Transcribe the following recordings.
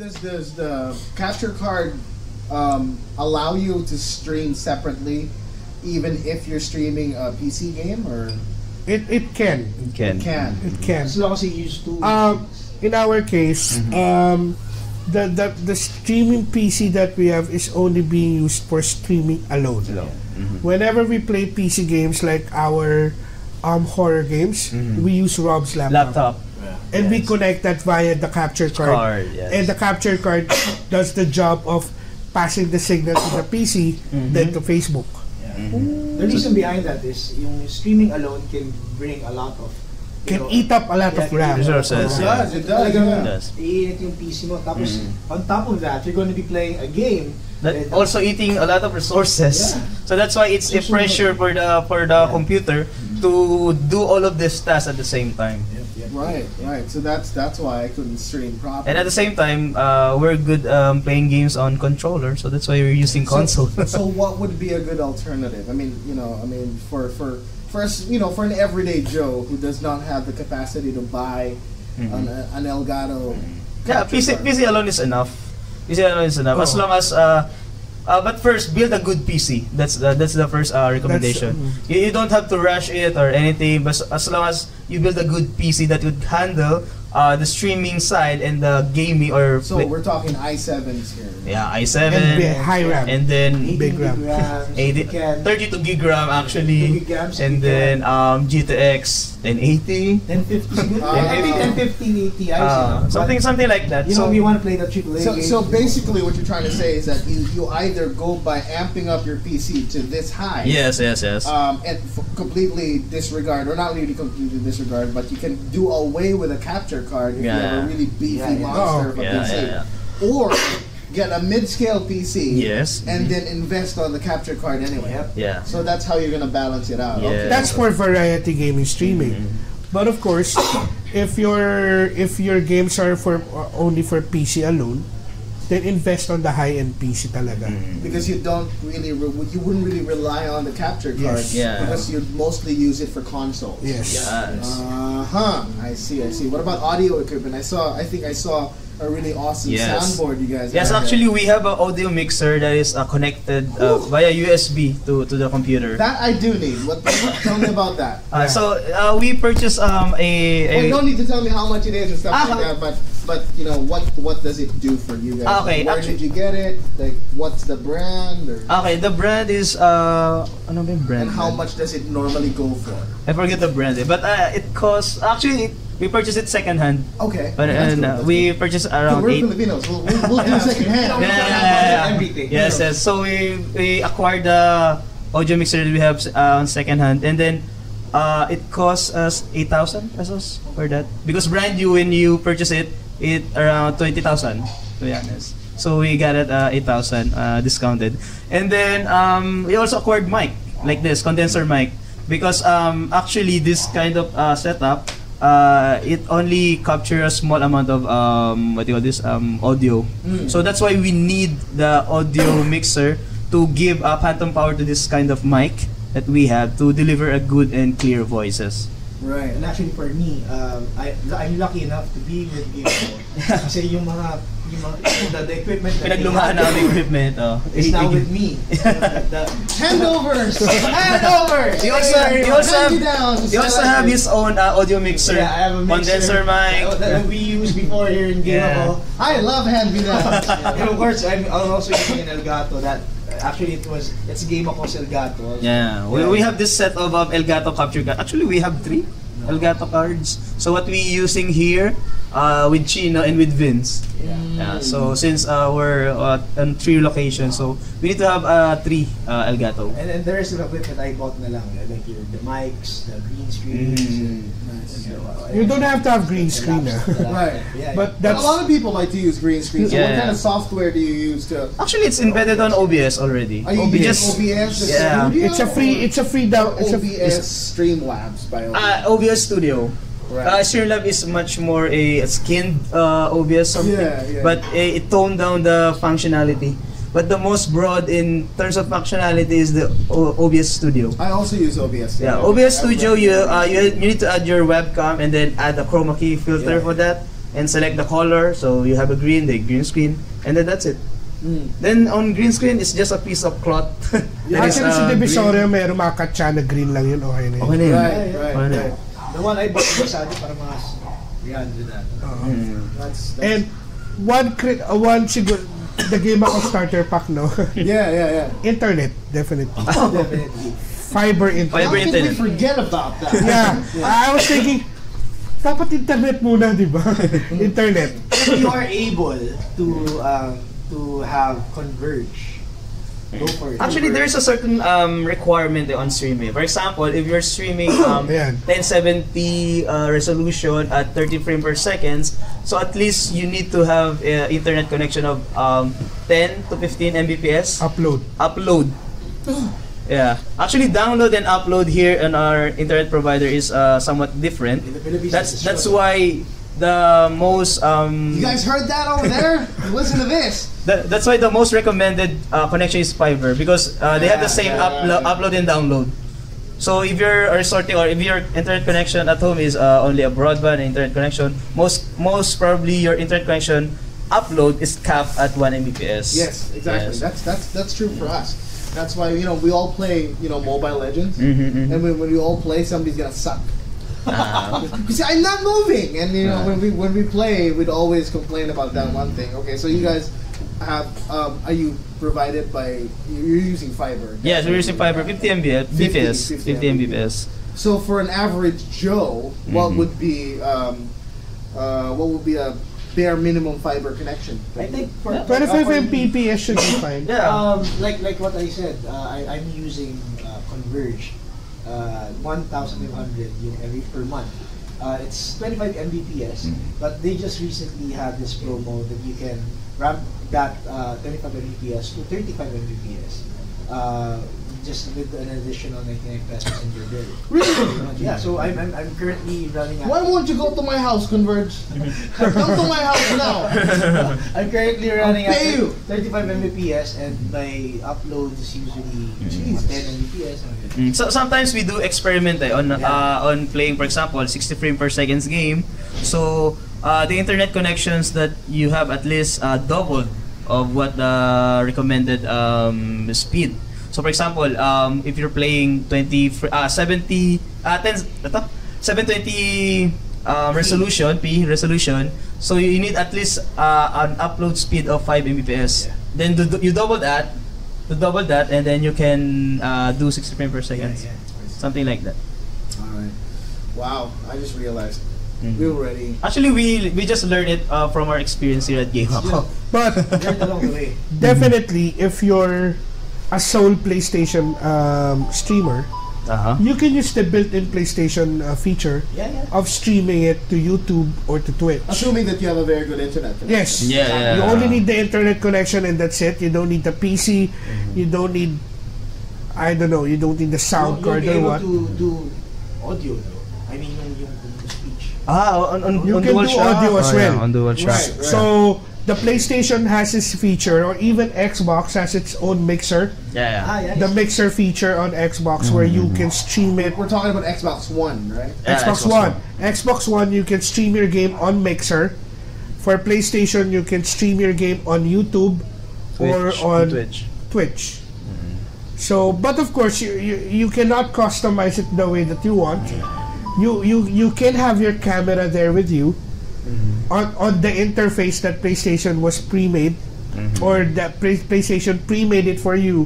Does the capture card allow you to stream separately, even if you're streaming a PC game, or it can. It can. As long as you use two. In our case, the streaming PC that we have is only being used for streaming alone. Whenever we play PC games like our horror games, we use Rob's laptop. And we connect that via the capture card. And the capture card does the job of passing the signal to the PC, then to Facebook. The reason behind that is yung streaming alone can bring a lot of eat up a lot of RAM. Resources. It does. Iinit yung PC mo. Tapos, on top of that, you're going to be playing a game that also eating a lot of resources. So that's why it's a pressure for the computer to do all of this tasks at the same time. Right. So that's why I couldn't stream properly. And at the same time, we're good playing games on controller, so that's why we're using console. So what would be a good alternative? I mean, for an everyday Joe who does not have the capacity to buy an Elgato. Yeah, PC alone is enough. PC alone is enough. As long as but first, build a good PC. That's the first recommendation. You don't have to rush it or anything, but as long as you build a good PC that would handle the streaming side and the gaming or. So we're talking i7s here. Yeah, i7 and high RAM, and then big RAM, 32 gig RAM actually, and then GTX 1080, 1050, I think 1050 Ti. Something like that. You know, we want to play the AAA. So basically, what you're trying to say is that you either go by amping up your PC to this high. Yes. And completely disregard, or not really completely disregard, but you can do away with a capture card if you have a really beefy monster of a PC. Or get a mid-scale PC, and then invest on the capture card anyway. So that's how you're gonna balance it out. Okay. That's for variety gaming streaming. But of course, if your games are only for PC alone, then invest on the high-end PC talaga. Because you wouldn't really rely on the capture card because you'd mostly use it for consoles. Yes. I see. What about audio equipment? I think I saw a really awesome soundboard you guys have. Yes, actually we have an audio mixer that is connected via USB to the computer. That I do need. Tell me about that. So we purchased you don't need to tell me how much it is and stuff like that, but you know, what does it do for you guys? Okay, where did you get it? Like, what's the brand? Or? Okay, the brand is ano ba yung brand? And how much does it normally go for? I forget the brand, but it costs actually. We purchased it second hand. Okay. But we purchased around we're Filipinos. We'll do second hand. Everything. Yes. So we acquired the audio mixer that we have on second hand, and then it cost us 8,000 pesos for that, because brand new when you purchase it around 20,000 to be honest. So we got it 8,000 discounted, and then we also acquired mic like this condenser mic, because actually this kind of setup. It only captures a small amount of audio. So that's why we need the audio mixer to give phantom power to this kind of mic that we have to deliver a good and clear voices. Right. And actually for me, I'm lucky enough to be with GameAko. Kasi yung the equipment that pinaglumaan na ang equipment is now with me. Handovers! He also have his own audio mixer. Yeah, I have a condenser mic that we used before here in GameAko. I love hand-me-downs. And of course, I'm also using an Elgato that actually it's GameAko's Elgato. Yeah, we have this set of Elgato capture card. Actually, we have 3 Elgato cards. So what we using here with Chino and with Vince. So since we're on 3 locations, so we need to have 3 Elgato. And the rest of the equipment I bought na lang, like the mics, the green screens. You don't have to have green screen. Right. But a lot of people like to use green screen. So what kind of software do you use to? Actually, it's embedded on OBS already. Are you using OBS? Yeah. Studio? It's a free down. OBS Streamlabs by OBS. OBS Studio. Right. Streamlab is much more a skinned OBS something, but it toned down the functionality. But the most broad in terms of functionality is the OBS Studio. I also use OBS. OBS Studio, you need to add your webcam and then add a chroma key filter for that. and select the color. So you have a green, the green screen, and then that's it. Then on green screen, it's just a piece of cloth. Actually, sa Divisoria, mayroong mga katsa na green lang yun. Okay na yun. Okay na yun. Right. The one I bought in Saudi para mga 300 na. That's And one siguro, the GameAko starter pack, no? Yeah. Internet, definitely. definitely. Fiber internet. How can we forget about that? Yeah. I was thinking, dapat internet muna, di ba? Internet. If you are able to have converge, go for it. Actually, there's a certain requirement on streaming. For example, if you're streaming 1070 resolution at 30 frames per second, so at least you need to have internet connection of 10 to 15 Mbps. Upload. Yeah. Actually, download and upload here on our internet provider is somewhat different. That's why the most you guys heard that over there? Listen to this. That's why the most recommended connection is fiber, because they have the same upload and download. So if you're resorting, or if your internet connection at home is only a broadband internet connection, most probably your internet connection upload is capped at 1 Mbps. Yes, exactly. Yes. That's true for us. That's why we all play Mobile Legends, and when we all play, somebody's gonna suck. Because I'm not moving, and when we play, we'd always complain about that one thing. Okay, so you guys have are you provided by you're using fiber? Yes, we're using fiber, 50 Mbps. 50 Mbps. So for an average Joe, what would be a bare minimum fiber connection? I think for 25 Mbps should be fine. Yeah. Like what I said, I'm using Converge. 1,500 every per month. It's 25 Mbps, but they just recently had this promo that you can ramp that 25 Mbps to 35 Mbps. Just with an additional 99 pesos in your bill. Really? Yeah. So I'm currently running. Why won't you go to my house, Converge? Come to my house now. I'm currently running at pay you. 35 Mbps, and my upload is usually 10 Mbps. So sometimes we do experiment on playing, for example, 60 frames per second game. So the internet connections that you have at least double of what the recommended speed. So for example, if you're playing 720 resolution, so you need at least an upload speed of 5 Mbps. Yeah. Then you double that, and then you can do 60 frames per second, something like that. All right. Wow, I just realized we were ready. Actually, we just learned it from our experience here at GameAko. But along the way. Definitely, if you're a sole PlayStation streamer, you can use the built-in PlayStation feature of streaming it to YouTube or to Twitch. Assuming that you have a very good internet connection. Yes. Yeah. You only need the internet connection, and that's it. You don't need the PC. You don't need, you don't need the sound card or what. You can do audio though. I mean, yung speech. You can do audio as well. On DualShock. Right. So the PlayStation has its feature, or even Xbox has its own mixer. The mixer feature on Xbox where you can stream it. We're talking about Xbox One, right? Xbox One. Xbox One, you can stream your game on Mixer. For PlayStation, you can stream your game on YouTube or on Twitch. So, but of course, you cannot customize it the way that you want. You can have your camera there with you. On the interface that PlayStation was pre-made, or that PlayStation pre-made it for you,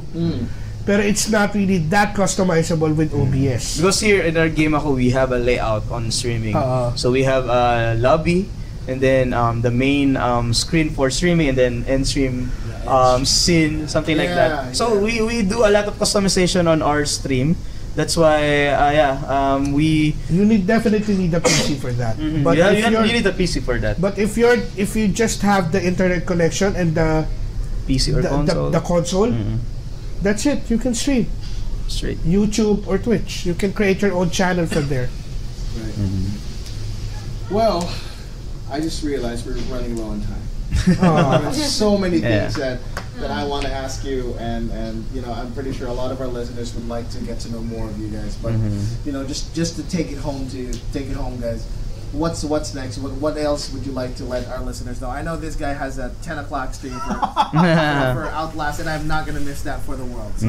but it's not really that customizable with OBS. Because here in our GameAko, we have a layout on streaming. So we have a lobby, and then the main screen for streaming, and then end stream scene, something like that. So we do a lot of customization on our stream. That's why, you definitely need a PC for that. But you need a PC for that. But if you just have the internet connection and the PC or console, the console, that's it. You can stream straight YouTube or Twitch. You can create your own channel from there. Right. Well, I just realized we're running low on time. There's so many things that I want to ask you, and I'm pretty sure a lot of our listeners would like to get to know more of you guys. But just to take it home, guys. what's next? What else would you like to let our listeners know? I know this guy has a 10 o'clock stream for Outlast, and I'm not gonna miss that for the world. So,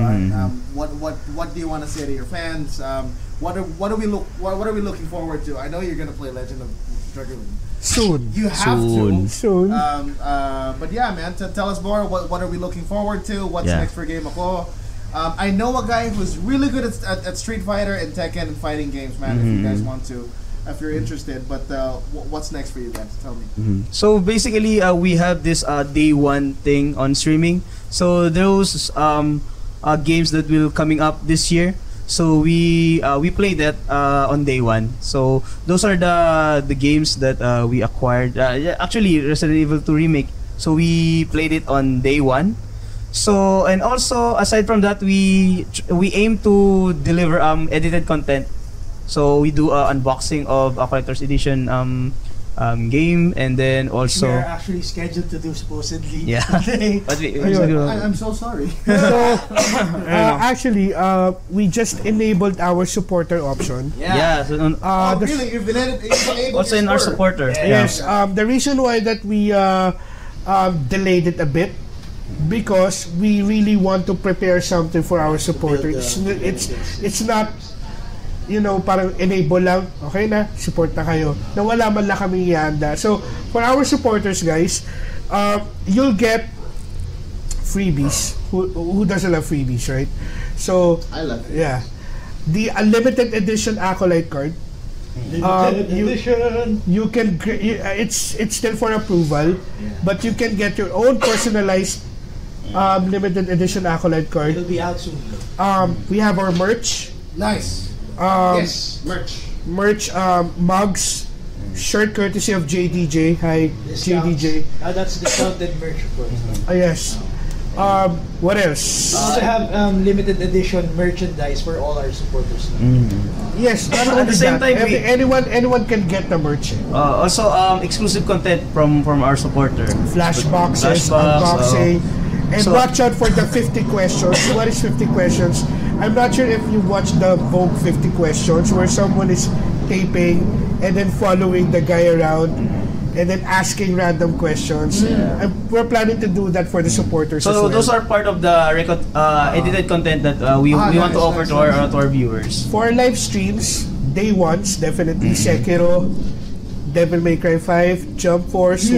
what do you want to say to your fans? What are we looking forward to? I know you're gonna play Legend of Dragoon soon. You have soon. But yeah, man, tell us more. What are we looking forward to? What's next for GameAko? I know a guy who's really good at Street Fighter and Tekken and fighting games, man. If you guys want to. If you're interested, but what's next for you guys? Tell me. So basically, we have this day one thing on streaming. So those games that will coming up this year. So we play that on day one. So those are the games that we acquired. Actually, Resident Evil 2 remake. So we played it on day one. So and also aside from that, we aim to deliver edited content. So we do unboxing of a collector's edition game, and then also we are actually scheduled to do supposedly. Yeah. But I'm so sorry. So actually, we just enabled our supporter option. Yeah. So really? You've been able also in our supporter. Yes. The reason why that we delayed it a bit, because we really want to prepare something for our supporters. It's not, parang enable lang, okay na, support na kayo, na wala man lang kaming ihanda. So, for our supporters, guys, you'll get freebies. Who doesn't love freebies, right? So, I love it. Yeah. The limited edition Acolyte card. You can, it's still for approval, but you can get your own personalized limited edition Acolyte card. It'll be out soon. We have our merch. Nice. Yes, merch, mugs, shirt courtesy of JDJ. Hi, JDJ. That's discounted merch, of course. Yes. What else? We also have limited edition merchandise for all our supporters. Yes, at the same time, anyone can get the merch. Also, exclusive content from our supporter. Flash boxes, unboxing. And watch out for the 50 questions. What is 50 questions? I'm not sure if you watched the Vogue 50 questions, where someone is taping and then following the guy around and then asking random questions. And we're planning to do that for the supporters as well. So those are part of the edited content that we want to offer to our viewers. For live streams, day ones, definitely Sekiro, Devil May Cry 5, Jump Force,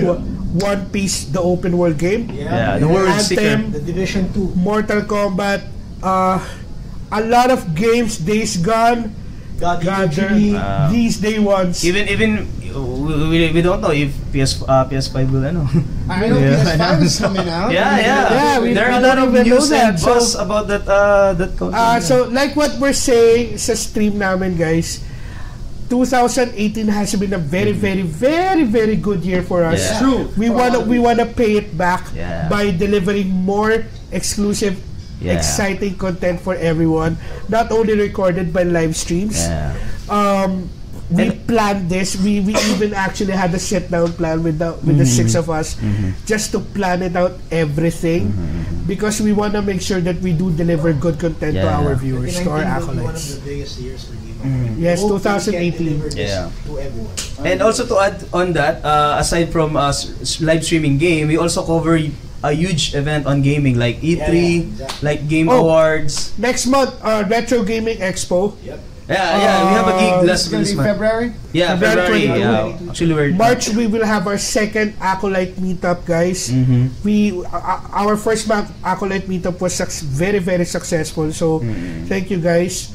One Piece, the open world game. The World Anthem, the Division 2, Mortal Kombat, a lot of games, Days Gone, these day ones. Even we don't know if PS5 will I know PS5 is coming out. There are a lot of news and buzz about that console. So like what we're saying sa stream namin, guys, 2018 has been a very, very, very, very good year for us. True. We wanna pay it back by delivering more exclusive, exciting content for everyone. Not only recorded by live streams. We planned this. We even actually had a sit-down plan with the six of us, just to plan it out everything, because we want to make sure that we do deliver good content to our viewers, to our acolytes. One of the biggest years for GameAko. Yes, 2018. To everyone. And also to add on that, aside from live streaming game, we also cover a huge event on gaming like E3, like Game Awards. Next month, Retro Gaming Expo. We have a gig this month. February? Yeah, February. Actually, March, we will have our second Acolyte meetup, guys. Our first Acolyte meetup was very, very successful. So, thank you, guys.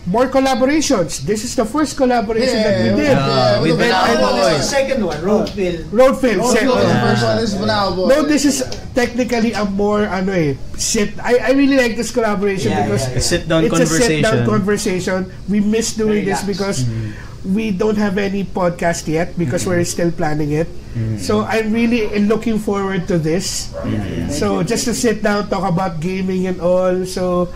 More collaborations. This is the first collaboration that we did. With Banao Boys. The second one, Roadfill. The first one is Banao Boys. No, this is technically a more I really like this collaboration because it's a sit-down conversation. We miss doing this because we don't have any podcast yet because we're still planning it. So I'm really looking forward to this. So just to sit down, talk about gaming and all. So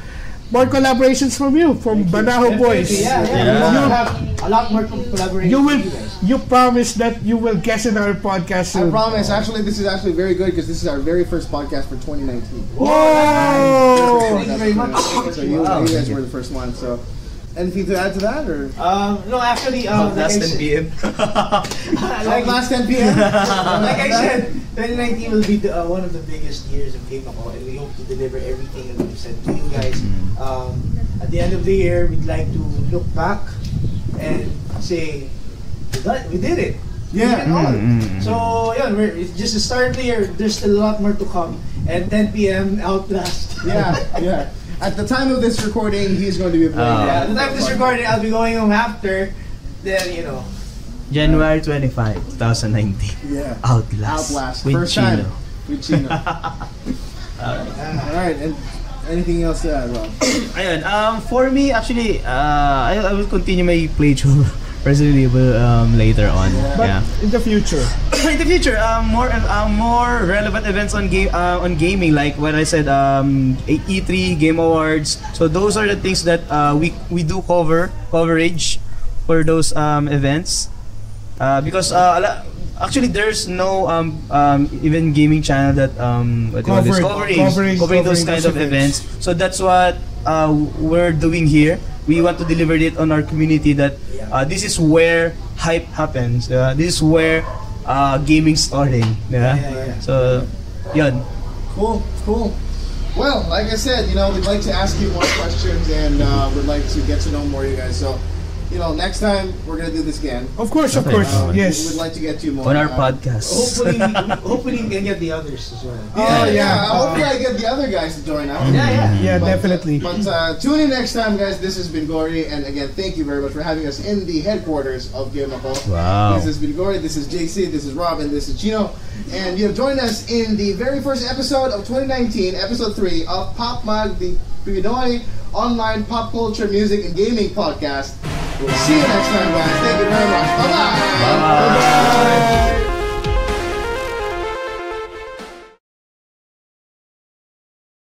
more collaborations from you, from Banao Boys. You have a lot more collaborations. You promise that you will guest in our podcast soon. I promise. Actually, this is actually very good because this is our very first podcast for 2019. Whoa! Thank you very much. So you guys were the first one. So Anything to add to that, or? No, actually, last 10 p.m. Last 10 p.m. Like I said, 2019 will be one of the biggest years of GameAko, and we hope to deliver everything that we've said to you guys. At the end of the year, we'd like to look back and say, we did it. Yeah. So yeah, it's just the start of the year. There's still a lot more to come. And 10 p.m. Outlast. Yeah. At the time of this recording, he's going to be playing. At the time of this recording, I'll be going home after. Then January 25, 2019. Yeah. Outlast. With First Chino. time. With Chino. Alright, and anything else to add, Rob? Ayun, for me, actually, I will continue my playthrough Resident Evil later on. But in the future. In the future, more relevant events on gaming, like what I said, E3, Game Awards. So those are the things that we do coverage for those events. Because actually there's no even gaming channel that covering those kinds of events. So that's what we're doing here. We want to deliver it on our community that this is where hype happens. This is where gaming starting. So, yun. Cool. Well, like I said, we'd like to ask you more questions and we'd like to get to know more of you guys. So, next time we're gonna do this again. Of course, yes. We'd like to get you more on our podcast. Hopefully we can get the others as well. Hopefully I get the other guys to join us. Yeah, definitely. But tune in next time, guys. This has been Gori, and again, thank you very much for having us in the headquarters of GameAko. Wow. This has been Gori. This is JC. This is Rob, and this is Chino. And you have joined us in the very first episode of 2019, episode 3 of Pop Mag, the Pinoy online pop culture, music, and gaming podcast. We'll see you next time, guys. Thank you very much. Bye-bye. Bye-bye.